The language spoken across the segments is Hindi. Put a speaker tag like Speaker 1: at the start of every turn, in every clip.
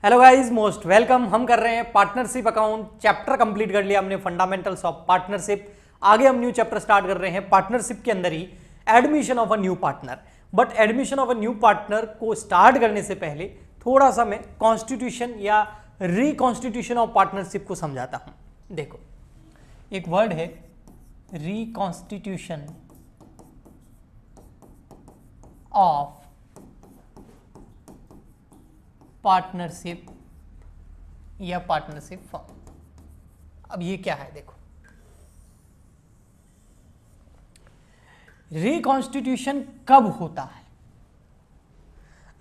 Speaker 1: Hello guys, most welcome. हम कर रहे हैं पार्टनरशिप अकाउंट चैप्टर कंप्लीट कर लिया हमने, फंडामेंटल्स ऑफ पार्टनरशिप। आगे हम न्यू चैप्टर स्टार्ट कर रहे हैं पार्टनरशिप के अंदर ही, admission of a new partner. But admission of a new partner को स्टार्ट करने से पहले थोड़ा सा मैं कॉन्स्टिट्यूशन या रिकॉन्स्टिट्यूशन ऑफ पार्टनरशिप को समझाता हूं। देखो, एक वर्ड है रिकॉन्स्टिट्यूशन ऑफ पार्टनरशिप या पार्टनरशिप फर्म। अब ये क्या है, देखो, रिकॉन्स्टिट्यूशन कब होता है?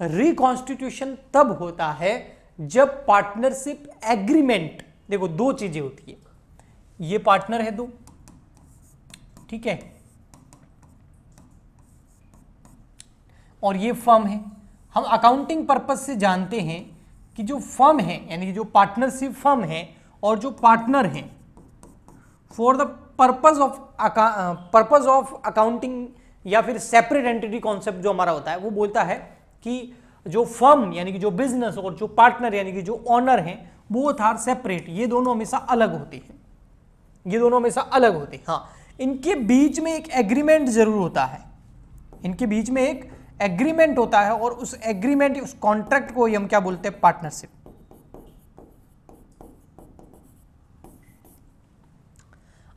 Speaker 1: रिकॉन्स्टिट्यूशन तब होता है जब पार्टनरशिप एग्रीमेंट, देखो दो चीजें होती है, ये पार्टनर है दो, ठीक है, और ये फर्म है। हम अकाउंटिंग पर्पस से जानते हैं कि जो फर्म है यानी कि जो पार्टनरशिप फर्म है और जो पार्टनर हैं, for the purpose of accounting या फिर सेपरेट एंटिटी कॉन्सेप्ट जो हमारा होता है, वो बोलता है कि जो फर्म यानी कि जो बिजनेस और जो पार्टनर यानी कि जो ऑनर हैं, बोथ आर सेपरेट। ये दोनों हमेशा अलग होते हैं, ये दोनों हमेशा अलग होते हैं। हाँ, इनके बीच में एक एग्रीमेंट जरूर होता है, इनके बीच में एक एग्रीमेंट होता है, और उस एग्रीमेंट, उस कॉन्ट्रैक्ट को हम क्या बोलते हैं? पार्टनरशिप।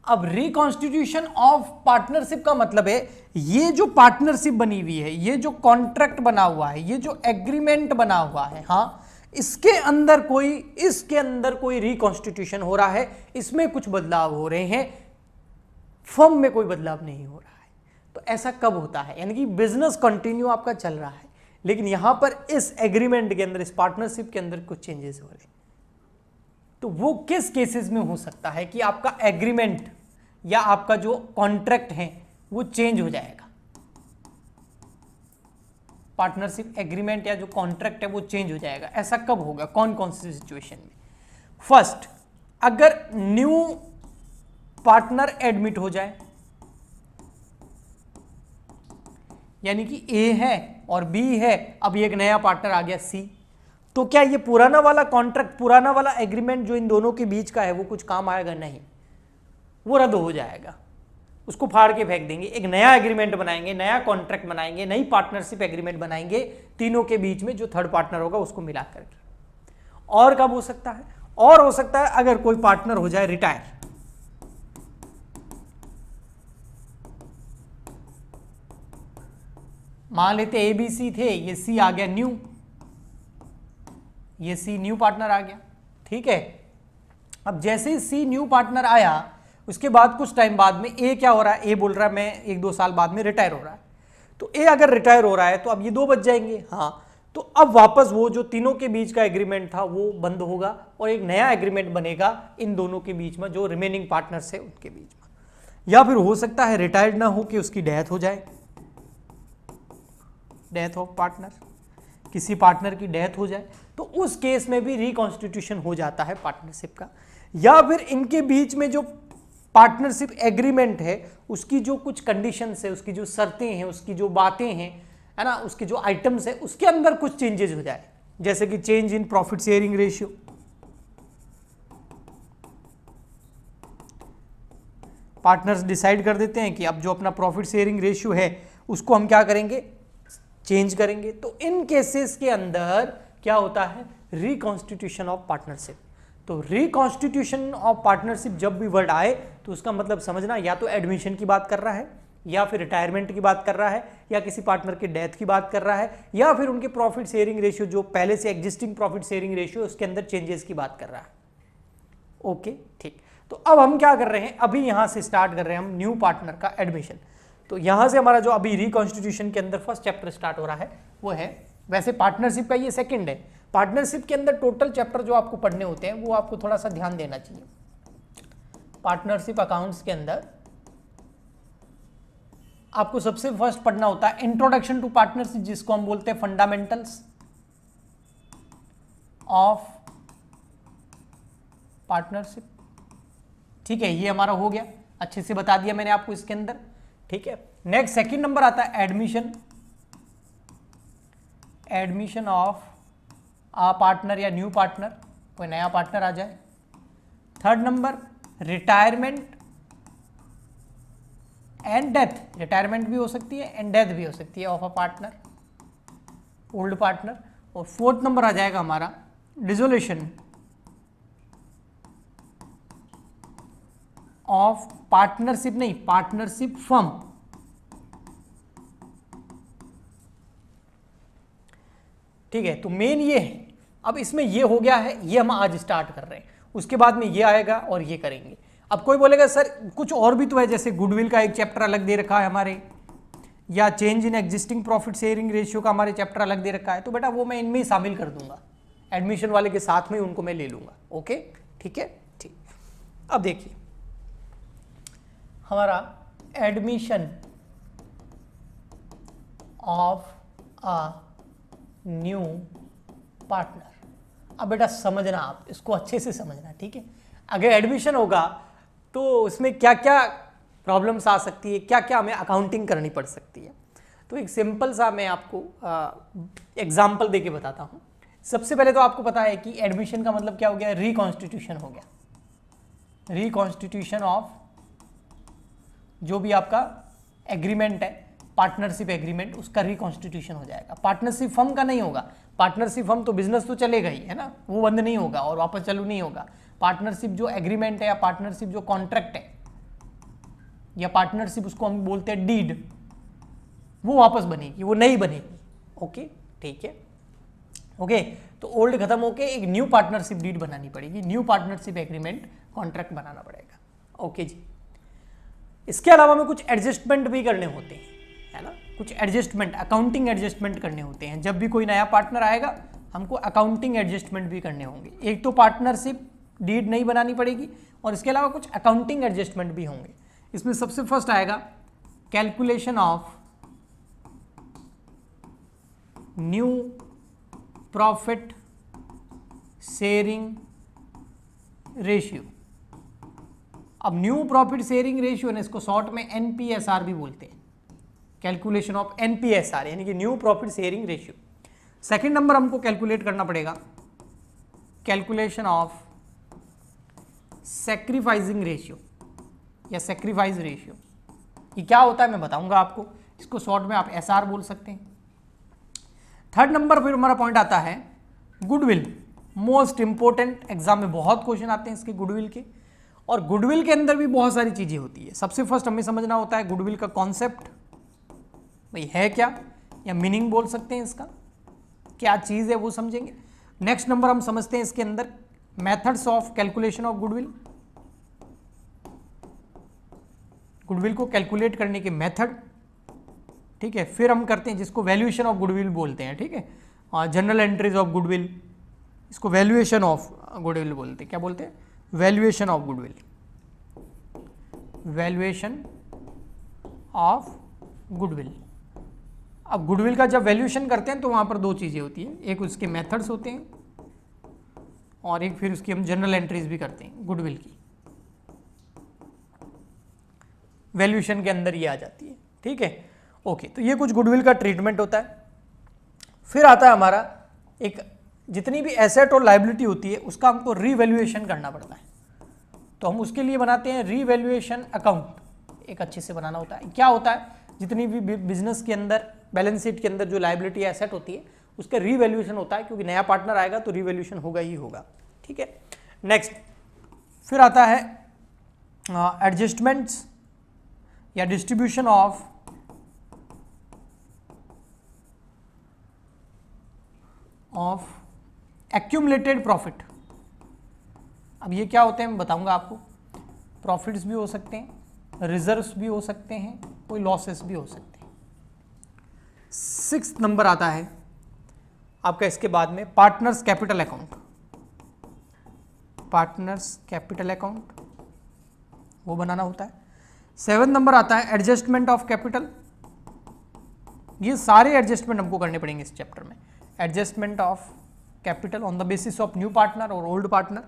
Speaker 1: अब रिकॉन्स्टिट्यूशन ऑफ पार्टनरशिप का मतलब है ये जो पार्टनरशिप बनी हुई है, ये जो कॉन्ट्रैक्ट बना हुआ है, ये जो एग्रीमेंट बना हुआ है, हाँ, इसके अंदर कोई रिकॉन्स्टिट्यूशन हो रहा है, इसमें कुछ बदलाव हो रहे हैं, फर्म में कोई बदलाव नहीं हो रहा है। तो ऐसा कब होता है? यानी कि बिजनेस कंटिन्यू आपका चल रहा है, लेकिन यहां पर इस एग्रीमेंट के अंदर, इस पार्टनरशिप के अंदर कुछ चेंजेस हो रहे हैं। तो वो किस केसेस में हो सकता है कि आपका एग्रीमेंट या आपका जो कॉन्ट्रैक्ट है वो चेंज हो जाएगा? पार्टनरशिप एग्रीमेंट या जो कॉन्ट्रैक्ट है वो चेंज हो जाएगा, ऐसा कब होगा? कौन कौन सी सिचुएशन में? फर्स्ट, अगर न्यू पार्टनर एडमिट हो जाए, यानी कि ए है और बी है, अब एक नया पार्टनर आ गया सी, तो क्या ये पुराना वाला कॉन्ट्रैक्ट, पुराना वाला एग्रीमेंट जो इन दोनों के बीच का है वो कुछ काम आएगा? नहीं, वो रद्द हो जाएगा, उसको फाड़ के फेंक देंगे, एक नया एग्रीमेंट बनाएंगे, नया कॉन्ट्रैक्ट बनाएंगे, नई पार्टनरशिप एग्रीमेंट बनाएंगे, तीनों के बीच में जो थर्ड पार्टनर होगा उसको मिला करके। और कब हो सकता है? और हो सकता है अगर कोई पार्टनर हो जाए रिटायर, मान लेते ए बी सी थे, ये सी आ गया न्यू, ये सी न्यू पार्टनर आ गया, ठीक है। अब जैसे ही सी न्यू पार्टनर आया, उसके बाद कुछ टाइम बाद में ए क्या हो रहा है? ए बोल रहा है मैं 1-2 साल बाद में रिटायर हो रहा है। तो ए अगर रिटायर हो रहा है तो अब ये दो बच जाएंगे, हाँ, तो अब वापस वो जो तीनों के बीच का एग्रीमेंट था वो बंद होगा और एक नया एग्रीमेंट बनेगा इन दोनों के बीच में, जो रिमेनिंग पार्टनर्स है उनके बीच में। या फिर हो सकता है रिटायर्ड ना हो कि उसकी डेथ हो जाए, डेथ ऑफ पार्टनर, किसी पार्टनर की डेथ हो जाए, तो उस केस में भी रिकॉन्स्टिट्यूशन हो जाता है पार्टनरशिप का। या फिर इनके बीच में जो पार्टनरशिप एग्रीमेंट है उसकी जो कुछ कंडीशंस है, उसकी जो शर्तें हैं, उसकी जो बातें हैं, है ना, उसके जो आइटम्स है, उसके अंदर कुछ चेंजेस हो जाए, जैसे कि change in profit sharing ratio. Partners decide कर देते हैं कि अब जो अपना प्रॉफिट शेयरिंग रेशियो है उसको हम क्या करेंगे? चेंज करेंगे। तो इन केसेस के अंदर क्या होता है? Reconstitution of partnership. तो रिकॉन्स्टिट्यूशन ऑफ पार्टनरशिप जब भी वर्ड आए तो उसका मतलब समझना, या तो एडमिशन की बात कर रहा है, या फिर रिटायरमेंट की बात कर रहा है, या किसी पार्टनर के डेथ की बात कर रहा है, या फिर उनके प्रॉफिट शेयरिंग रेशियो, जो पहले से एग्जिस्टिंग प्रॉफिट शेयरिंग रेशियो, उसके अंदर चेंजेस की बात कर रहा है। ओके, ठीक। तो अब हम क्या कर रहे हैं? अभी यहां से स्टार्ट कर रहे हैं हम न्यू पार्टनर का एडमिशन। तो यहां से हमारा जो अभी रिकॉन्स्टिट्यूशन के अंदर फर्स्ट चैप्टर स्टार्ट हो रहा है वो है, वैसे पार्टनरशिप का ये सेकंड है। पार्टनरशिप के अंदर टोटल चैप्टर जो आपको पढ़ने होते हैं वो आपको थोड़ा सा ध्यान देना चाहिए। पार्टनरशिप अकाउंट्स के अंदर आपको सबसे फर्स्ट पढ़ना होता है इंट्रोडक्शन टू पार्टनरशिप, जिसको हम बोलते हैं फंडामेंटल्स ऑफ पार्टनरशिप, ठीक है। ये हमारा हो गया, अच्छे से बता दिया मैंने आपको इसके अंदर, ठीक है। नेक्स्ट सेकंड नंबर आता है एडमिशन ऑफ पार्टनर या न्यू पार्टनर, कोई नया पार्टनर आ जाए। Third number retirement and death, retirement भी हो सकती है एंड डेथ भी हो सकती है of a partner, old partner. और फोर्थ नंबर आ जाएगा हमारा डिसोल्यूशन ऑफ पार्टनरशिप, नहीं पार्टनरशिप फर्म। ठीक है, तो मेन ये है। अब इसमें ये हो गया है, ये हम आज स्टार्ट कर रहे हैं, उसके बाद में ये आएगा और ये करेंगे। अब कोई बोलेगा सर कुछ और भी तो है, जैसे गुडविल का एक चैप्टर अलग दे रखा है हमारे, या change in existing profit sharing ratio का हमारे चैप्टर अलग दे रखा है, तो बेटा वो मैं इनमें ही शामिल कर दूंगा, एडमिशन वाले के साथ में उनको मैं ले लूंगा। ओके, ठीक है, ठीक। अब देखिए हमारा admission of a new partner. अब बेटा समझना, आप इसको अच्छे से समझना, ठीक है। अगर एडमिशन होगा तो उसमें क्या क्या प्रॉब्लम्स आ सकती है, क्या क्या हमें अकाउंटिंग करनी पड़ सकती है। तो एक सिंपल सा मैं आपको एग्जाम्पल देके बताता हूँ। सबसे पहले तो आपको पता है कि एडमिशन का मतलब क्या हो गया, रिकॉन्स्टिट्यूशन हो गया। रिकॉन्स्टिट्यूशन ऑफ जो भी आपका एग्रीमेंट है, पार्टनरशिप एग्रीमेंट, उसका रिकॉन्स्टिट्यूशन हो जाएगा। पार्टनरशिप फर्म का नहीं होगा, पार्टनरशिप फर्म तो बिजनेस तो चलेगा ही, है ना, वो बंद नहीं होगा और वापस चालू नहीं होगा। पार्टनरशिप जो एग्रीमेंट है या पार्टनरशिप जो कॉन्ट्रैक्ट है या पार्टनरशिप उसको हम बोलते हैं डीड, वो वापस बनेगी, वो नहीं बनेगी। ओके, ठीक है। ओके, तो ओल्ड खत्म होके एक न्यू पार्टनरशिप डीड बनानी पड़ेगी, न्यू पार्टनरशिप एग्रीमेंट कॉन्ट्रैक्ट बनाना पड़ेगा। ओके जी। इसके अलावा में कुछ एडजस्टमेंट भी करने होते हैं, है ना, कुछ एडजस्टमेंट, अकाउंटिंग एडजस्टमेंट करने होते हैं। जब भी कोई नया पार्टनर आएगा हमको अकाउंटिंग एडजस्टमेंट भी करने होंगे। एक तो पार्टनरशिप डीड नहीं बनानी पड़ेगी और इसके अलावा कुछ अकाउंटिंग एडजस्टमेंट भी होंगे। इसमें सबसे फर्स्ट आएगा calculation of new profit sharing ratio. अब न्यू प्रॉफिट शेयरिंग रेशियो ने, इसको शॉर्ट में एनपीएसआर भी बोलते हैं, कैलकुलेशन ऑफ एनपीएसआर यानी कि new profit sharing ratio. Second number हमको कैलकुलेट करना पड़ेगा कैलकुलेशन ऑफ सैक्रिफाइसिंग रेशियो या सैक्रिफाइस रेशियो। ये क्या होता है मैं बताऊंगा आपको, इसको शॉर्ट में आप एसआर बोल सकते हैं। थर्ड नंबर फिर हमारा पॉइंट आता है गुडविल। मोस्ट इंपोर्टेंट, एग्जाम में बहुत क्वेश्चन आते हैं इसके गुडविल के, और गुडविल के अंदर भी बहुत सारी चीजें होती है। सबसे फर्स्ट हमें समझना होता है गुडविल का कॉन्सेप्ट, भाई है क्या, या मीनिंग बोल सकते हैं इसका, क्या चीज है वो समझेंगे। नेक्स्ट नंबर हम समझते हैं इसके अंदर methods of calculation of goodwill, goodwill को कैलकुलेट करने के मेथड, ठीक है। फिर हम करते हैं जिसको वैल्यूएशन ऑफ गुडविल बोलते हैं, ठीक है, और जनरल एंट्रीज ऑफ गुडविल, इसको वैल्यूएशन ऑफ गुडविल बोलते हैं। क्या बोलते हैं, valuation of goodwill, valuation of goodwill. अब गुडविल का जब वैल्यूएशन करते हैं तो वहां पर दो चीजें होती है, एक उसके मेथड्स होते हैं और एक फिर उसकी हम जनरल एंट्रीज भी करते हैं गुडविल की, वैल्यूएशन के अंदर ये आ जाती है, ठीक है। ओके, तो ये कुछ गुडविल का ट्रीटमेंट होता है। फिर आता है हमारा एक, जितनी भी एसेट और लायबिलिटी होती है उसका हमको रीवैल्यूएशन करना पड़ता है, तो हम उसके लिए बनाते हैं रीवैल्यूएशन अकाउंट, एक अच्छे से बनाना होता है। क्या होता है, जितनी भी बिजनेस के अंदर बैलेंस शीट के अंदर जो लायबिलिटी एसेट होती है उसका रीवैल्यूएशन होता है, क्योंकि नया पार्टनर आएगा तो रीवैल्यूएशन होगा ही होगा, ठीक है। नेक्स्ट फिर आता है एडजस्टमेंट्स या डिस्ट्रीब्यूशन ऑफ एक्यूमुलेटेड प्रॉफिट। अब ये क्या होते हैं मैं बताऊंगा आपको। प्रॉफिट्स भी हो सकते हैं, रिजर्व्स भी हो सकते हैं, कोई लॉसेस भी हो सकते हैं। 6th नंबर आता है आपका इसके बाद में partners capital account, partners capital account वो बनाना होता है। 7th नंबर आता है एडजस्टमेंट ऑफ कैपिटल। ये सारे एडजस्टमेंट हमको करने पड़ेंगे इस चैप्टर में, adjustment of capital on the basis of new partner और ओल्ड पार्टनर,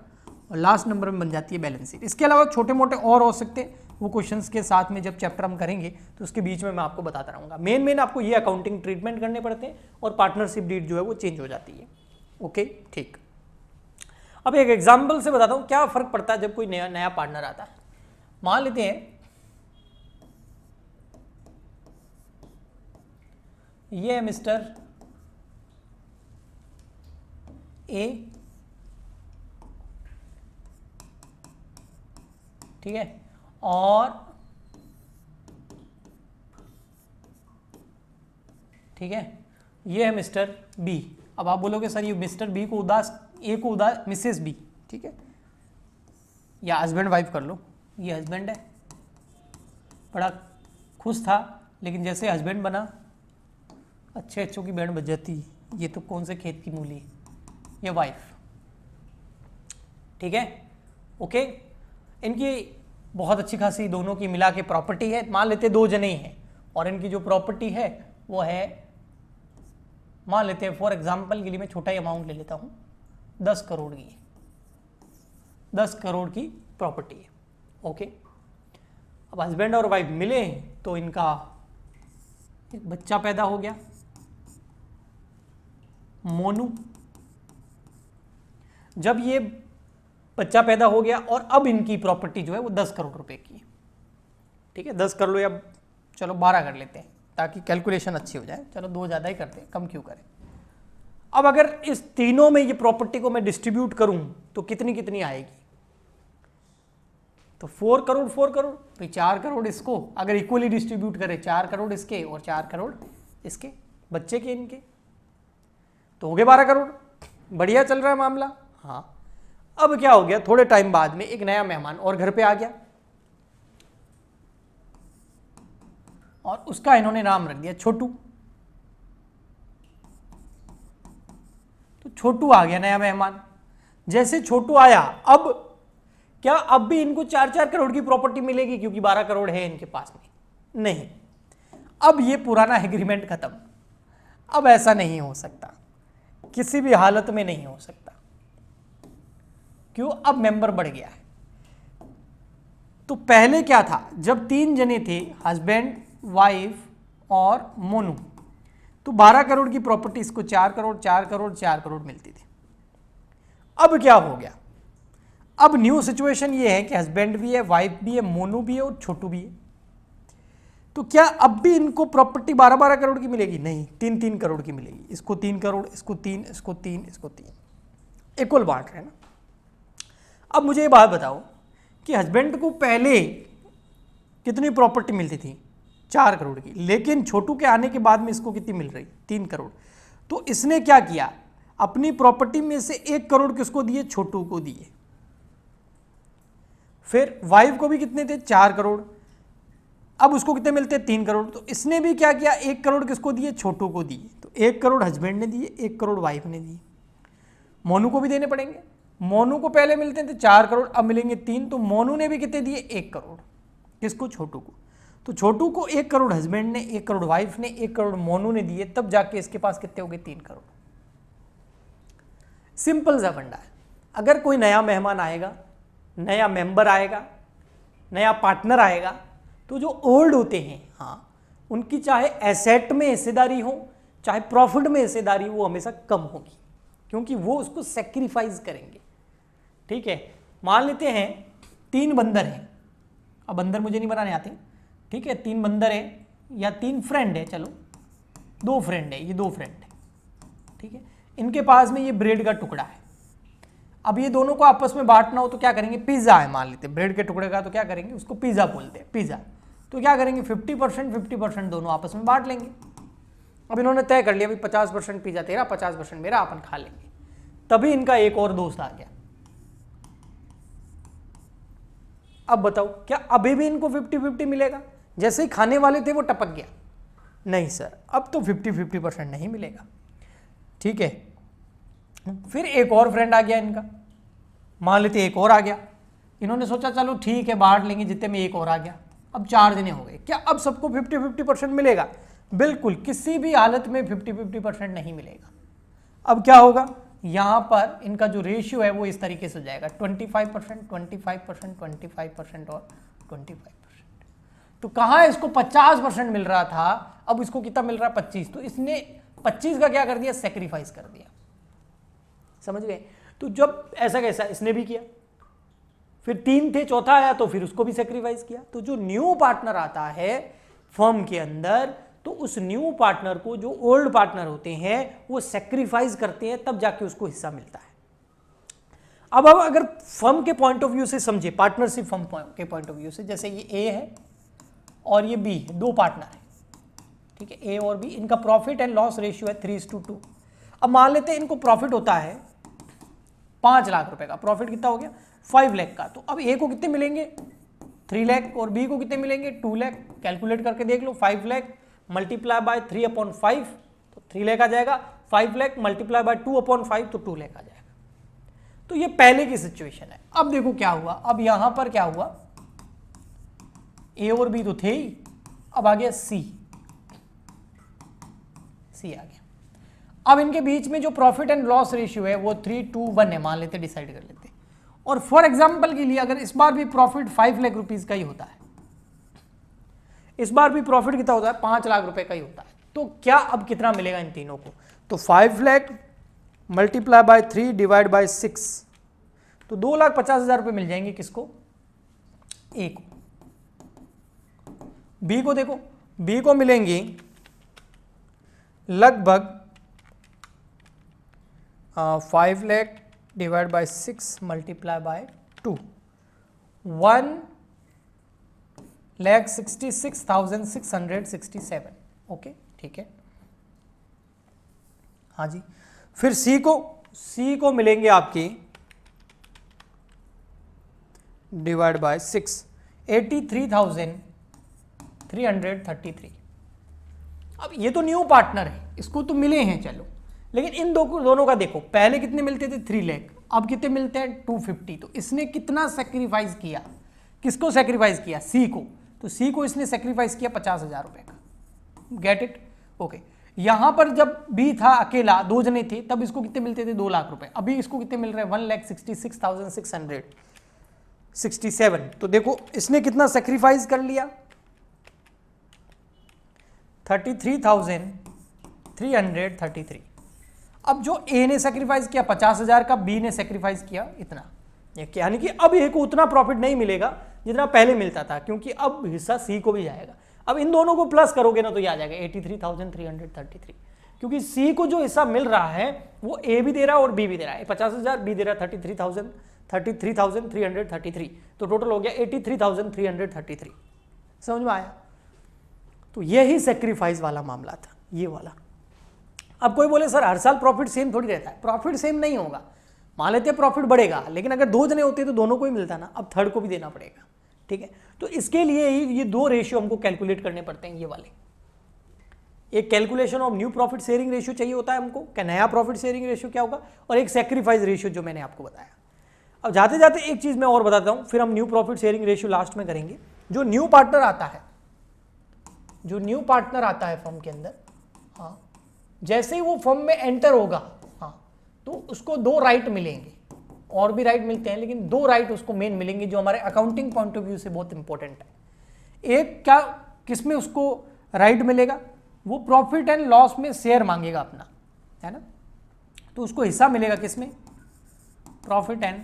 Speaker 1: और लास्ट नंबर में बन जाती है बैलेंस शीट। इसके अलावा छोटे मोटे और हो सकते हैं, वो क्वेश्चंस के साथ में जब चैप्टर हम करेंगे तो उसके बीच में मैं आपको बताता रहूंगा। मेन आपको ये अकाउंटिंग ट्रीटमेंट करने पड़ते हैं और पार्टनरशिप डीड जो है वो चेंज हो जाती है। ओके ठीक। अब एक एग्जाम्पल से बताता हूं क्या फर्क पड़ता है जब कोई नया नया पार्टनर आता है। मान लेते हैं ये है मिस्टर ए, ठीक है, और ठीक है ये है मिस्टर बी। अब आप बोलोगे सर ये मिस्टर बी को उदास, ए को उदास मिसेस बी, ठीक है, या हस्बैंड वाइफ कर लो, ये हस्बैंड है, बड़ा खुश था, लेकिन जैसे हस्बैंड बना अच्छे अच्छों की बैंड बज जाती, ये तो कौन से खेत की मूली, ये वाइफ, ठीक है, ओके। इनकी बहुत अच्छी खासी दोनों की मिला के प्रॉपर्टी है, मान लेते 2 जने ही हैं, और इनकी जो प्रॉपर्टी है वो है, मान लेते हैं फॉर एग्जांपल के लिए मैं छोटा ही अमाउंट ले लेता हूँ, 10 करोड़ की, 10 करोड़ की प्रॉपर्टी है, ओके। अब हस्बैंड और वाइफ मिले तो इनका एक बच्चा पैदा हो गया, मोनू। जब ये बच्चा पैदा हो गया और अब इनकी प्रॉपर्टी जो है वो 10 करोड़ रुपए की है, ठीक है, 10 कर लो या चलो 12 कर लेते हैं ताकि कैलकुलेशन अच्छी हो जाए, चलो 2 ज़्यादा ही करते हैं, कम क्यों करें। अब अगर इस तीनों में ये प्रॉपर्टी को मैं डिस्ट्रीब्यूट करूं तो कितनी कितनी आएगी, तो 4 करोड़ 4 करोड़, तो 4 करोड़ इसको अगर इक्वली डिस्ट्रीब्यूट करें, 4 करोड़ इसके और 4 करोड़ इसके बच्चे के इनके, तो हो गए 12 करोड़। बढ़िया चल रहा है मामला, हाँ। अब क्या हो गया, थोड़े टाइम बाद में एक नया मेहमान और घर पे आ गया और उसका इन्होंने नाम रख दिया छोटू। तो छोटू आ गया नया मेहमान, जैसे छोटू आया, अब क्या अब भी इनको 4-4 करोड़ की प्रॉपर्टी मिलेगी क्योंकि 12 करोड़ है इनके पास में? नहीं, अब ये पुराना एग्रीमेंट खत्म, अब ऐसा नहीं हो सकता, किसी भी हालत में नहीं हो सकता। क्यों? अब मेंबर बढ़ गया है। तो पहले क्या था, जब 3 जने थे, हस्बैंड वाइफ और मोनू, तो 12 करोड़ की प्रॉपर्टी इसको 4 करोड़ 4 करोड़ 4 करोड़ मिलती थी। अब क्या हो गया, अब न्यू सिचुएशन ये है कि हस्बैंड भी है, वाइफ भी है, मोनू भी है और छोटू भी है। तो क्या अब भी इनको प्रॉपर्टी 12-12 करोड़ की मिलेगी? नहीं, 3-3 करोड़ की मिलेगी। इसको 3 करोड़, इसको 3, इसको 3, इसको 3, इक्वल बांट रहे हैं ना। अब मुझे ये बात बताओ कि हस्बैंड को पहले कितनी प्रॉपर्टी मिलती थी? 4 करोड़ की, लेकिन छोटू के आने के बाद में इसको कितनी मिल रही? 3 करोड़। तो इसने क्या किया, अपनी प्रॉपर्टी में से 1 करोड़ किसको दिए? छोटू को दिए। फिर वाइफ को भी कितने थे? 4 करोड़। अब उसको कितने मिलते? 3 करोड़। तो इसने भी क्या किया, 1 करोड़ किसको दिए? छोटू को दिए। तो 1 करोड़ हस्बैंड ने दिए, 1 करोड़ वाइफ ने दिए। मोनू को भी देने पड़ेंगे। मोनू को पहले मिलते थे 4 करोड़, अब मिलेंगे 3, तो मोनू ने भी कितने दिए? 1 करोड़। किसको? छोटू को। तो छोटू को 1 करोड़ हस्बैंड ने, 1 करोड़ वाइफ ने, 1 करोड़ मोनू ने दिए, तब जाके इसके पास कितने हो गए? 3 करोड़। सिंपल सा फंडा है। अगर कोई नया मेहमान आएगा, नया मेंबर आएगा, नया पार्टनर आएगा, तो जो ओल्ड होते हैं, हाँ, उनकी चाहे एसेट में हिस्सेदारी हो, चाहे प्रॉफिट में हिस्सेदारी हो, वो हमेशा कम होगी, क्योंकि वो उसको सेक्रीफाइस करेंगे। ठीक है, मान लेते हैं 3 बंदर हैं, अब बंदर मुझे नहीं बनाने आते, ठीक है, 3 बंदर है या 3 फ्रेंड है, चलो 2 फ्रेंड है, ये 2 फ्रेंड है, ठीक है, इनके पास में ये ब्रेड का टुकड़ा है। अब ये दोनों को आपस में बांटना हो तो क्या करेंगे? पिज्जा है मान लेते, ब्रेड के टुकड़े का, तो क्या करेंगे? उसको पिज्जा बोलते हैं, पिज्जा। तो क्या करेंगे? 50% दोनों आपस में बांट लेंगे। अब इन्होंने तय कर लिया भाई 50% पिज्जा तेरा, 50% मेरा, अपन खा लेंगे। तभी इनका एक और दोस्त आ गया। अब बताओ, क्या अभी भी इनको 50-50 मिलेगा? जैसे ही खाने वाले थे वो टपक गया, नहीं सर, अब तो 50-50% नहीं मिलेगा। ठीक है, फिर एक और फ्रेंड आ गया इनका, मान लेते एक और आ गया, इन्होंने सोचा चलो ठीक है बांट लेंगे, जितने में एक और आ गया, अब 4 जने हो गए। क्या अब सबको 50-50% मिलेगा? बिल्कुल, किसी भी हालत में 50-50% नहीं मिलेगा। अब क्या होगा, यहां पर इनका जो रेशियो है वो इस तरीके से हो जाएगा, 25%, 25%, 25% और 25%। तो कहां इसको 50% मिल रहा था, अब इसको कितना मिल रहा है? 25। तो इसने 25 का क्या कर दिया? सेक्रीफाइस कर दिया। समझ गए? तो जब ऐसा कैसा इसने भी किया, फिर 3 थे, चौथा आया तो फिर उसको भी सेक्रीफाइस किया। तो जो न्यू पार्टनर आता है फर्म के अंदर, तो उस न्यू पार्टनर को जो ओल्ड पार्टनर होते हैं वो सेक्रीफाइस करते हैं, तब जाके उसको हिस्सा मिलता है। अब अगर फर्म के पॉइंट ऑफ व्यू से समझे, पार्टनरशिप फर्म के पॉइंट ऑफ व्यू से, जैसे ये ए है और ये बी है, दो पार्टनर है, ठीक है, ए और बी, इनका प्रॉफिट एंड लॉस रेशियो है 3:2। अब मान लेते हैं इनको प्रॉफिट होता है 5 लाख रुपए का, प्रॉफिट कितना हो गया 5 लाख का। तो अब ए को कितने मिलेंगे 3 लाख और बी को कितने मिलेंगे 2 लाख। कैलकुलेट करके देख लो, 5 लाख मल्टीप्लाई बाय 3/5 तो 3 लाख आ जाएगा, 5 लाख मल्टीप्लाई बाय 2/5 तो 2 लाख आ जाएगा। तो ये पहले की सिचुएशन है। अब देखो क्या हुआ, अब यहां पर क्या हुआ, ए और बी तो थे ही, अब आ गया सी आ गया। अब इनके बीच में जो प्रॉफिट एंड लॉस रेशियो है वो 3:1 है, मान लेते, डिसाइड कर लेते। और फॉर एग्जांपल के लिए अगर इस बार भी प्रॉफिट 5 लाख रुपीस का ही होता है, इस बार भी प्रॉफिट कितना होता है 5 लाख रुपए का ही होता है, तो क्या अब कितना मिलेगा इन तीनों को, तो 5 lakh multiply by 3 divide by 6 तो 2,50,000 रुपए मिल जाएंगे। किसको, ए को। बी को देखो, बी को मिलेंगे लगभग 5 lakh divide by 6 multiply by 2 1,66,667। Okay, ठीक है, हाँ जी। फिर सी को मिलेंगे आपके डिवाइड बाय 6 83,333। अब ये तो न्यू पार्टनर है, इसको तो मिले हैं चलो, लेकिन इन दोनों का देखो, पहले कितने मिलते थे 3 लाख, अब कितने मिलते हैं 250। तो इसने कितना सेक्रीफाइस किया, किसको सेक्रीफाइस किया, सी को। तो सी को इसने सेक्रीफाइस किया 50,000 रुपए का। Get it, okay. यहां पर जब बी था अकेला, 2 जने थे, तब इसको कितने मिलते थे 2 लाख रुपए, अभी इसको कितने मिल रहे हैं 1,66,667। तो देखो इसने कितना सेक्रीफाइस कर लिया 33,333। अब जो ए ने सेक्रीफाइस किया 50,000 का, बी ने सेक्रीफाइस किया इतना, यानी कि अब ए को उतना प्रॉफिट नहीं मिलेगा जितना पहले मिलता था, क्योंकि अब हिस्सा सी को भी जाएगा। अब इन दोनों को प्लस करोगे ना तो ये आ जाएगा 83,333, क्योंकि सी को जो हिस्सा मिल रहा है वो ए भी दे रहा है और बी भी दे रहा है। 50,000 बी दे रहा है 33,333, तो टोटल हो गया 83,333। समझ में आया? तो यही सेक्रीफाइस वाला मामला था, ये वाला। अब कोई बोले सर हर साल प्रॉफिट सेम थोड़ी रहता है, प्रॉफिट सेम नहीं होगा, मान लेते हैं प्रॉफिट बढ़ेगा, लेकिन अगर 2 जने होते तो दोनों को ही मिलता ना, अब थर्ड को भी देना पड़ेगा, ठीक है। तो इसके लिए ये 2 रेशियो हमको कैलकुलेट करने पड़ते हैं, ये वाले। एक calculation of new profit sharing ratio चाहिए होता है हमको, क्या नया प्रॉफिट शेयरिंग रेशियो क्या होगा, और एक सेक्रीफाइस रेशियो जो मैंने आपको बताया। अब जाते जाते एक चीज मैं और बताता हूं, फिर हम new profit sharing ratio last में करेंगे। जो न्यू पार्टनर आता है, जो न्यू पार्टनर आता है फर्म के अंदर, हाँ, जैसे ही वो फर्म में एंटर होगा, हाँ, तो उसको 2 राइट मिलेंगे, और भी राइट मिलते हैं, लेकिन 2 राइट उसको मेन मिलेंगे जो हमारे अकाउंटिंग पॉइंट ऑफ व्यू से बहुत इंपॉर्टेंट है। एक क्या, किसमें उसको राइट मिलेगा, वो प्रॉफिट एंड लॉस में शेयर मांगेगा अपना, है ना, तो उसको हिस्सा मिलेगा किसमें, प्रॉफिट एंड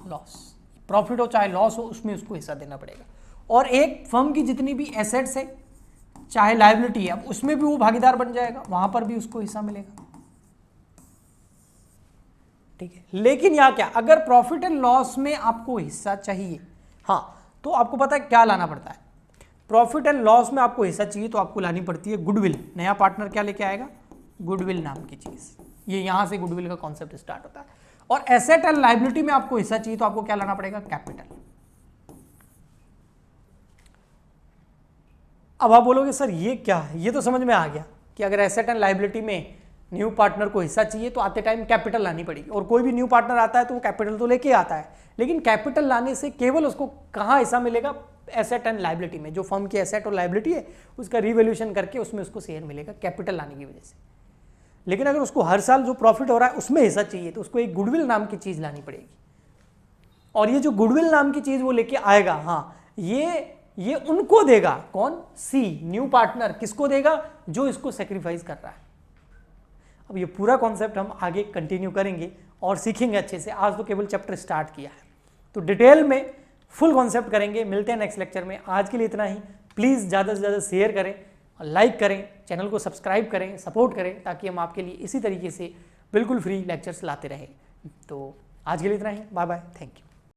Speaker 1: लॉस। प्रॉफिट हो चाहे लॉस हो, उसमें उसको हिस्सा देना पड़ेगा। और एक फर्म की जितनी भी एसेट्स है चाहे लायबिलिटी है, अब उसमें भी वो भागीदार बन जाएगा, वहां पर भी उसको हिस्सा मिलेगा, ठीक है। लेकिन यहां क्या, अगर प्रॉफिट एंड लॉस में आपको हिस्सा चाहिए, हाँ, तो आपको पता है क्या लाना पड़ता है, प्रॉफिट एंड लॉस में आपको हिस्सा चाहिए तो आपको लानी पड़ती है गुडविल। नया पार्टनर क्या लेके आएगा, गुडविल नाम की चीज, ये यहां से गुडविल का कॉन्सेप्ट स्टार्ट होता है। और एसेट एंड लायबिलिटी में आपको हिस्सा चाहिए तो आपको क्या लाना पड़ेगा, कैपिटल। अब आप बोलोगे सर ये क्या है, ये तो समझ में आ गया कि अगर एसेट एंड लायबिलिटी में न्यू पार्टनर को हिस्सा चाहिए तो आते टाइम कैपिटल लानी पड़ेगी, और कोई भी न्यू पार्टनर आता है तो वो कैपिटल तो लेके आता है, लेकिन कैपिटल लाने से केवल उसको कहाँ हिस्सा मिलेगा, एसेट एंड लायबिलिटी में। जो फर्म की एसेट और लायबिलिटी है उसका रिवैल्यूएशन करके उसमें उसको शेयर मिलेगा कैपिटल लाने की वजह से। लेकिन अगर उसको हर साल जो प्रॉफिट हो रहा है उसमें हिस्सा चाहिए तो उसको एक गुडविल नाम की चीज लानी पड़ेगी, और ये जो गुडविल नाम की चीज वो लेके आएगा, हाँ, ये उनको देगा, कौन, सी, न्यू पार्टनर। किसको देगा, जो इसको सेक्रीफाइस कर रहा है। अब ये पूरा कॉन्सेप्ट हम आगे कंटिन्यू करेंगे और सीखेंगे अच्छे से। आज तो केवल चैप्टर स्टार्ट किया है, तो डिटेल में फुल कॉन्सेप्ट करेंगे। मिलते हैं नेक्स्ट लेक्चर में। आज के लिए इतना ही। प्लीज़ ज़्यादा से ज़्यादा शेयर करें, लाइक करें, चैनल को सब्सक्राइब करें, सपोर्ट करें, ताकि हम आपके लिए इसी तरीके से बिल्कुल फ्री लेक्चर्स लाते रहें। तो आज के लिए इतना ही। Bye bye, thank you.